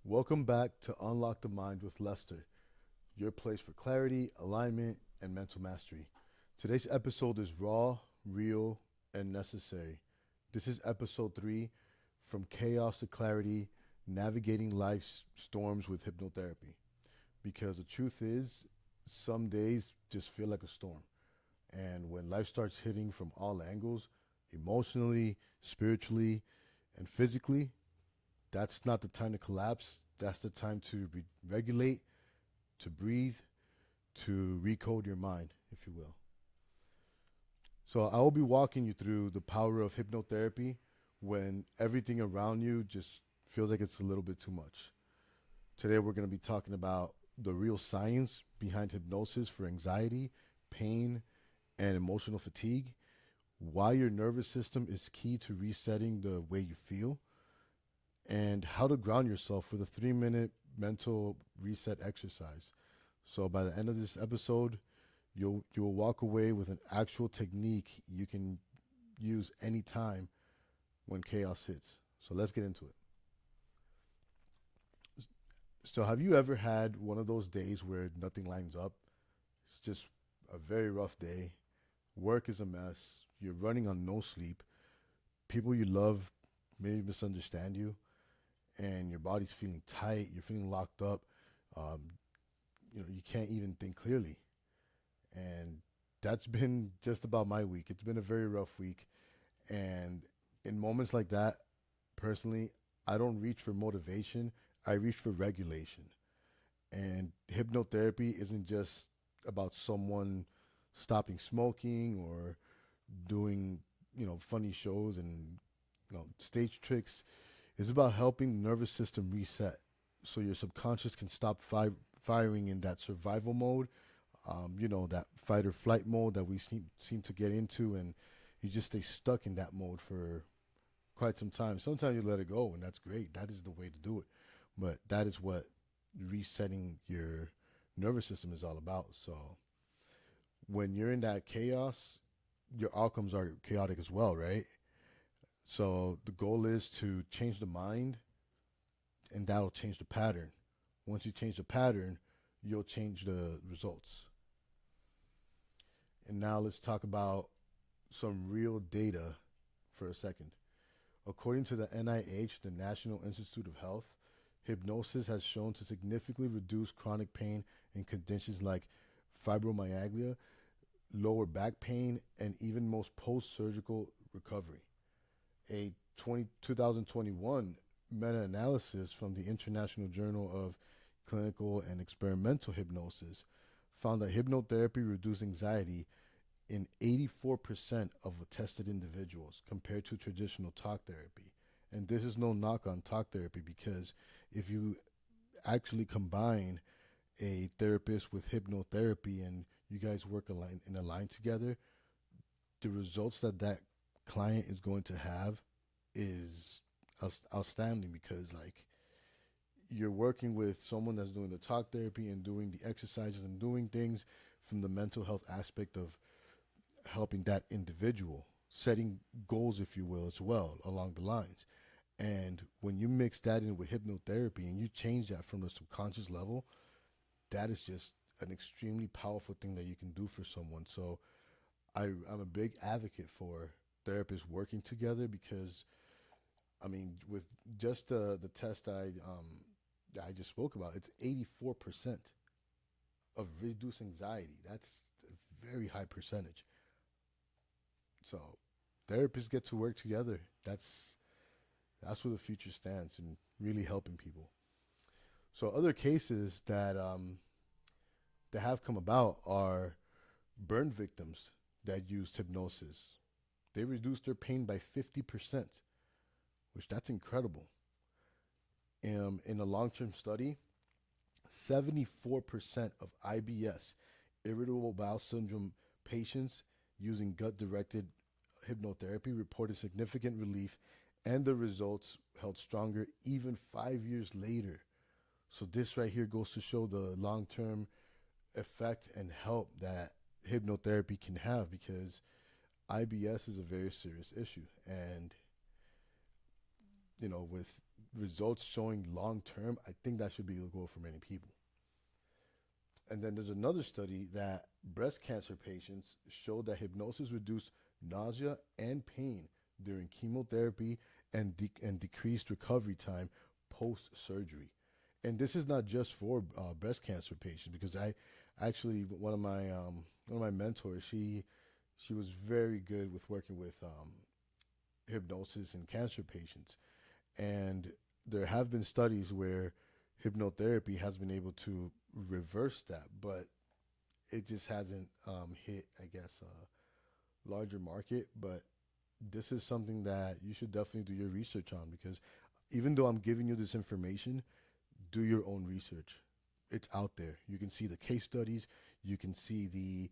Welcome back to Unlock the Mind with Lester, your place for clarity, alignment, and mental mastery. Today's episode is raw, real, and necessary. This is episode 3, From Chaos to Clarity, Navigating Life's Storms with Hypnotherapy. Because the truth is, some days just feel like a storm. And when life starts hitting from all angles, emotionally, spiritually, and physically, that's not the time to collapse. That's the time to regulate, to breathe, to recode your mind, if you will. So I will be walking you through the power of hypnotherapy when everything around you just feels like it's a little bit too much. Today we're going to be talking about the real science behind hypnosis for anxiety, pain, and emotional fatigue, why your nervous system is key to resetting the way you feel, and how to ground yourself with a 3-minute mental reset exercise. So by the end of this episode, you'll walk away with an actual technique you can use anytime when chaos hits. So let's get into it. So have you ever had one of those days where nothing lines up? It's just a very rough day. Work is a mess. You're running on no sleep. People you love maybe misunderstand you, and your body's feeling tight. You're feeling locked up. Um, you can't even think clearly. And that's been just about my week. It's been a very rough week. And in moments like that, personally, I don't reach for motivation. I reach for regulation. And hypnotherapy isn't just about someone stopping smoking or doing, funny shows and, stage tricks. It's about helping the nervous system reset so your subconscious can stop firing in that survival mode, that fight or flight mode that we seem to get into, and you just stay stuck in that mode for quite some time. Sometimes you let it go, and that's great. That is the way to do it. But that is what resetting your nervous system is all about. So when you're in that chaos, your outcomes are chaotic as well, right? So the goal is to change the mind, and that'll change the pattern. Once you change the pattern, you'll change the results. And now let's talk about some real data for a second. According to the NIH, the National Institute of Health, hypnosis has shown to significantly reduce chronic pain in conditions like fibromyalgia, lower back pain, and even most post-surgical recovery. A 2021 meta-analysis from the International Journal of Clinical and Experimental Hypnosis found that hypnotherapy reduced anxiety in 84% of tested individuals compared to traditional talk therapy. And this is no knock on talk therapy, because if you actually combine a therapist with hypnotherapy and you guys work in a line together, the results that client is going to have is outstanding, because like you're working with someone that's doing the talk therapy and doing the exercises and doing things from the mental health aspect of helping that individual, setting goals, if you will, as well along the lines. And when you mix that in with hypnotherapy and you change that from the subconscious level, that is just an extremely powerful thing that you can do for someone. So I'm a big advocate for therapists working together, because I mean, with just the test that I just spoke about, it's 84% of reduced anxiety. That's a very high percentage. So therapists get to work together. That's where the future stands, and really helping people. So other cases that have come about are burn victims that used hypnosis. They reduced their pain by 50%, which that's incredible. In a long-term study, 74% of IBS, irritable bowel syndrome patients using gut-directed hypnotherapy reported significant relief, and the results held stronger even 5 years later. So this right here goes to show the long-term effect and help that hypnotherapy can have, because IBS is a very serious issue. And with results showing long term, I think that should be the goal for many people. And then there's another study that breast cancer patients showed that hypnosis reduced nausea and pain during chemotherapy and decreased recovery time post surgery. And this is not just for breast cancer patients, because I actually one of my mentors, she was very good with working with hypnosis in cancer patients. And there have been studies where hypnotherapy has been able to reverse that, but it just hasn't hit, I guess, a larger market. But this is something that you should definitely do your research on, because even though I'm giving you this information, do your own research. It's out there. You can see the case studies, you can see the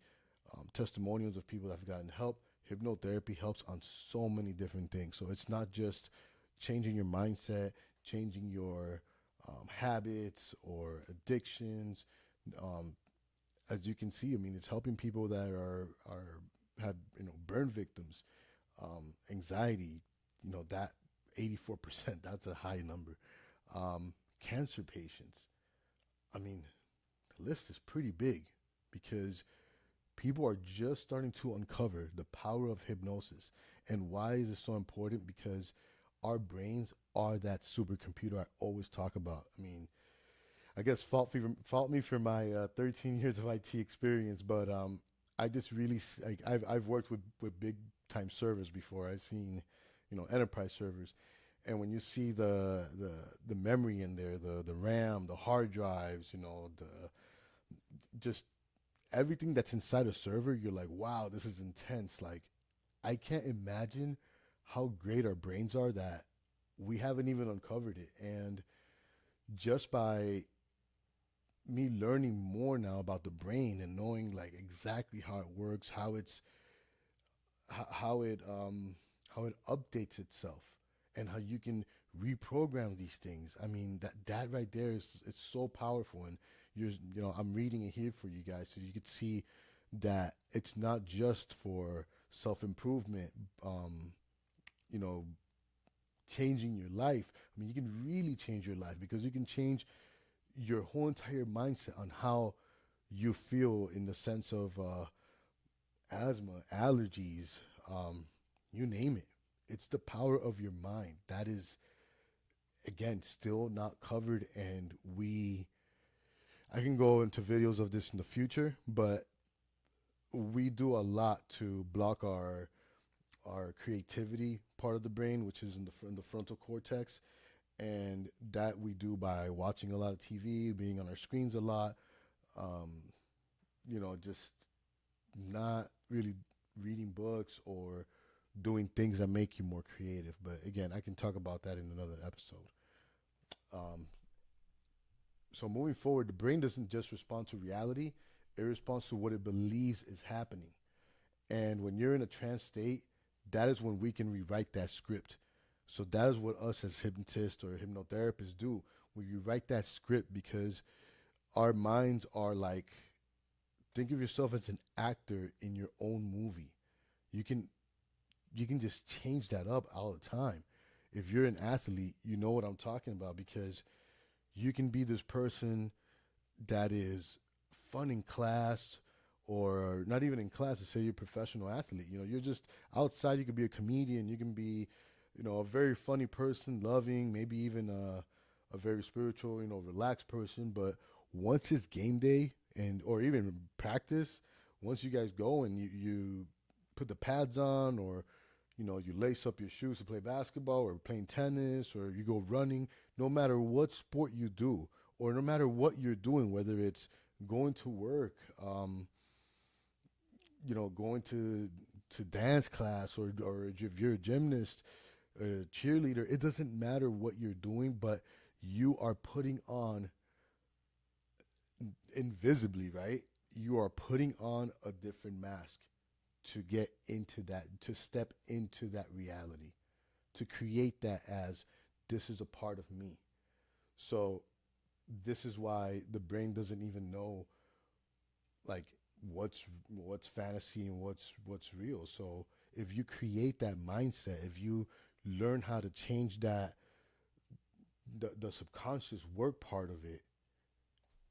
testimonials of people that have gotten help. Hypnotherapy helps on so many different things. So it's not just changing your mindset, changing your habits or addictions. Um, as you can see, I mean, it's helping people that are have burn victims, anxiety. That 84%. That's a high number. Cancer patients. I mean, the list is pretty big, because people are just starting to uncover the power of hypnosis. And why is it so important? Because our brains are that supercomputer I always talk about. I mean, I guess fault me for my 13 years of IT experience, but I just really like I've worked with big time servers before. I've seen enterprise servers, and when you see the memory in there, the RAM, the hard drives, the just everything that's inside a server, you're like, wow, this is intense. Like, I can't imagine how great our brains are that we haven't even uncovered it. And just by me learning more now about the brain and knowing like exactly how it works, how it how it updates itself, and how you can reprogram these things. I mean, that right there is it's so powerful. And I'm reading it here for you guys so you could see that it's not just for self improvement. You know, changing your life. I mean, you can really change your life, because you can change your whole entire mindset on how you feel in the sense of asthma, allergies, you name it. It's the power of your mind that is, again, still not covered. And I can go into videos of this in the future, but we do a lot to block our creativity part of the brain, which is in the frontal cortex. And that we do by watching a lot of TV, being on our screens a lot, um, just not really reading books or doing things that make you more creative. But again, I can talk about that in another episode. Um, so moving forward, the brain doesn't just respond to reality; it responds to what it believes is happening. And when you're in a trance state, that is when we can rewrite that script. So that is what us as hypnotists or hypnotherapists do. We rewrite that script, because our minds are like, think of yourself as an actor in your own movie. You can just change that up all the time. If you're an athlete, you know what I'm talking about, because you can be this person that is fun in class, or not even in class. To say you're a professional athlete, you're just outside. You could be a comedian. You can be, a very funny person, loving, maybe even a very spiritual, relaxed person. But once it's game day, and or even practice, once you guys go and you put the pads on, or you lace up your shoes to play basketball or playing tennis, or you go running, no matter what sport you do, or no matter what you're doing, whether it's going to work, going to dance class, or if you're a gymnast, a cheerleader, it doesn't matter what you're doing, but you are putting on invisibly, right? You are putting on a different mask to get into that, to step into that reality, to create that as this is a part of me. So this is why the brain doesn't even know like what's fantasy and what's real. So if you create that mindset, if you learn how to change the subconscious work part of it,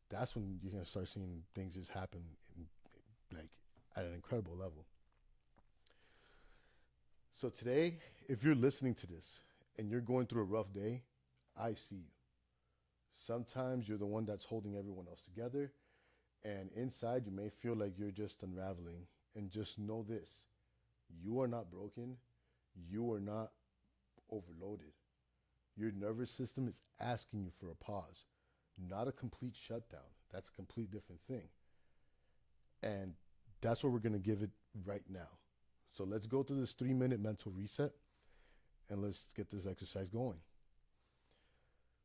that's when you're gonna start seeing things just happen in, like at an incredible level. So today, if you're listening to this and you're going through a rough day, I see you. Sometimes you're the one that's holding everyone else together, and inside you may feel like you're just unraveling. And just know this: you are not broken, you are not overloaded. Your nervous system is asking you for a pause, not a complete shutdown. That's a complete different thing. And that's what we're going to give it right now. So let's go through this 3-minute mental reset and let's get this exercise going.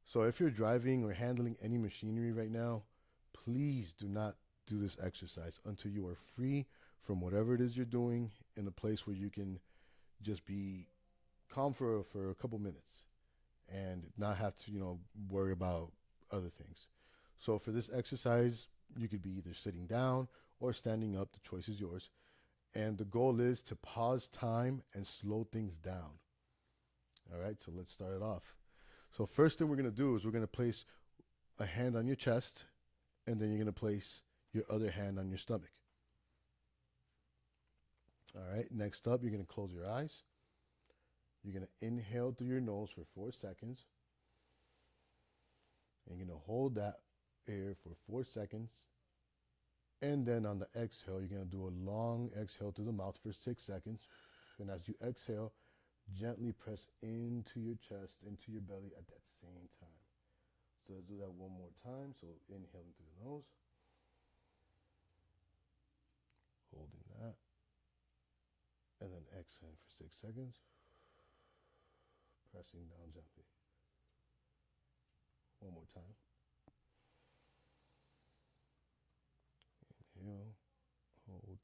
So if you're driving or handling any machinery right now, please do not do this exercise until you are free from whatever it is you're doing, in a place where you can just be calm for a couple minutes and not have to, worry about other things. So for this exercise, you could be either sitting down or standing up. The choice is yours. And the goal is to pause time and slow things down. All right, so let's start it off. So first thing we're going to do is we're going to place a hand on your chest, and then you're going to place your other hand on your stomach. All right, next up, you're going to close your eyes. You're going to inhale through your nose for 4 seconds. And you're going to hold that air for 4 seconds. And then on the exhale, you're going to do a long exhale through the mouth for 6 seconds. And as you exhale, gently press into your chest, into your belly at that same time. So let's do that one more time. So inhaling through the nose. Holding that. And then exhaling for 6 seconds. Pressing down gently. One more time. Inhale, hold.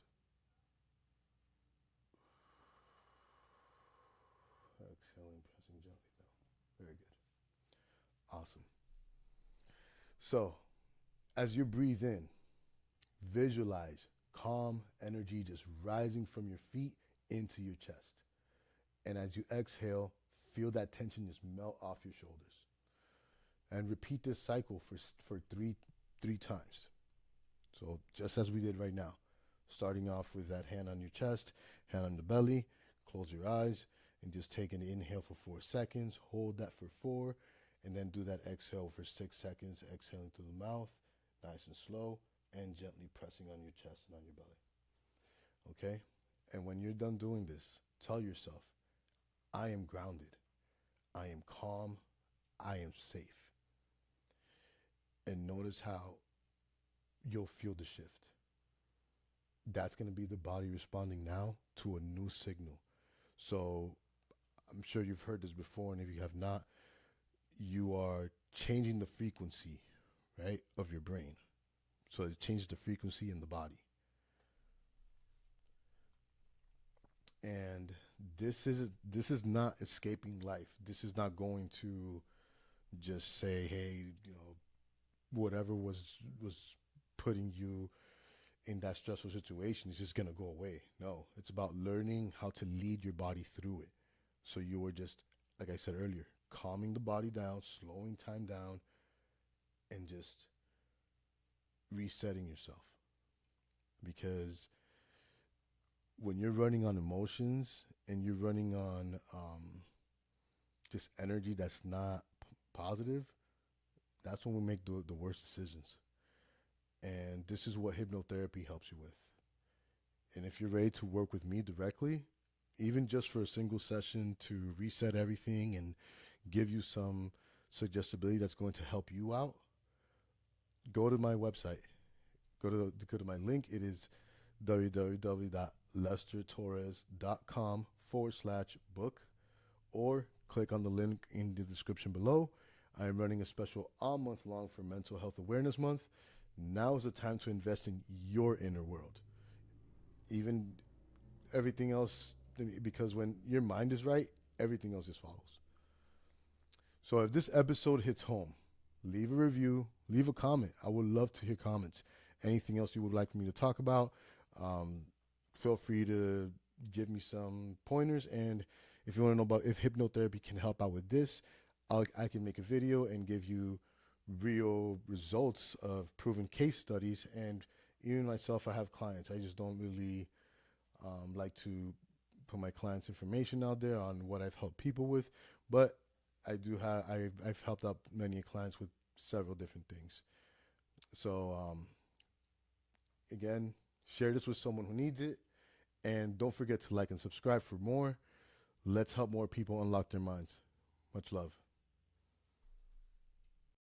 Exhaling, pressing gently down. Very good. Awesome. So, as you breathe in, visualize calm energy just rising from your feet into your chest. And as you exhale, feel that tension just melt off your shoulders. And repeat this cycle for three times. So just as we did right now, starting off with that hand on your chest, hand on the belly, close your eyes, and just take an inhale for 4 seconds, hold that for 4, and then do that exhale for 6 seconds, exhaling through the mouth, nice and slow, and gently pressing on your chest and on your belly. Okay? And when you're done doing this, tell yourself, I am grounded, I am calm, I am safe. And notice how you'll feel the shift. That's going to be the body responding now to a new signal. So I'm sure you've heard this before, and if you have not, you are changing the frequency, right, of your brain. So it changes the frequency in the body. And this is not escaping life. This is not going to just say, hey, whatever was putting you in that stressful situation is just going to go away. No, it's about learning how to lead your body through it. So you were just, like I said earlier, calming the body down, slowing time down, and just resetting yourself. Because when you're running on emotions and you're running on just energy that's not positive, that's when we make the worst decisions. And this is what hypnotherapy helps you with. And if you're ready to work with me directly, even just for a single session to reset everything and give you some suggestibility that's going to help you out, go to my website. Go to my link. It is www.lestertorres.com/book, or click on the link in the description below. I am running a special all month long for Mental Health Awareness Month. Now is the time to invest in your inner world. Even everything else, because when your mind is right, everything else just follows. So if this episode hits home, leave a review, leave a comment. I would love to hear comments. Anything else you would like for me to talk about, feel free to give me some pointers. And if you want to know about if hypnotherapy can help out with this, I can make a video and give you real results of proven case studies. And even myself, I have clients. I just don't really like to put my clients' information out there on what I've helped people with, but I've helped out many clients with several different things. So again, share this with someone who needs it, and don't forget to like and subscribe for more. Let's help more people unlock their minds. Much love.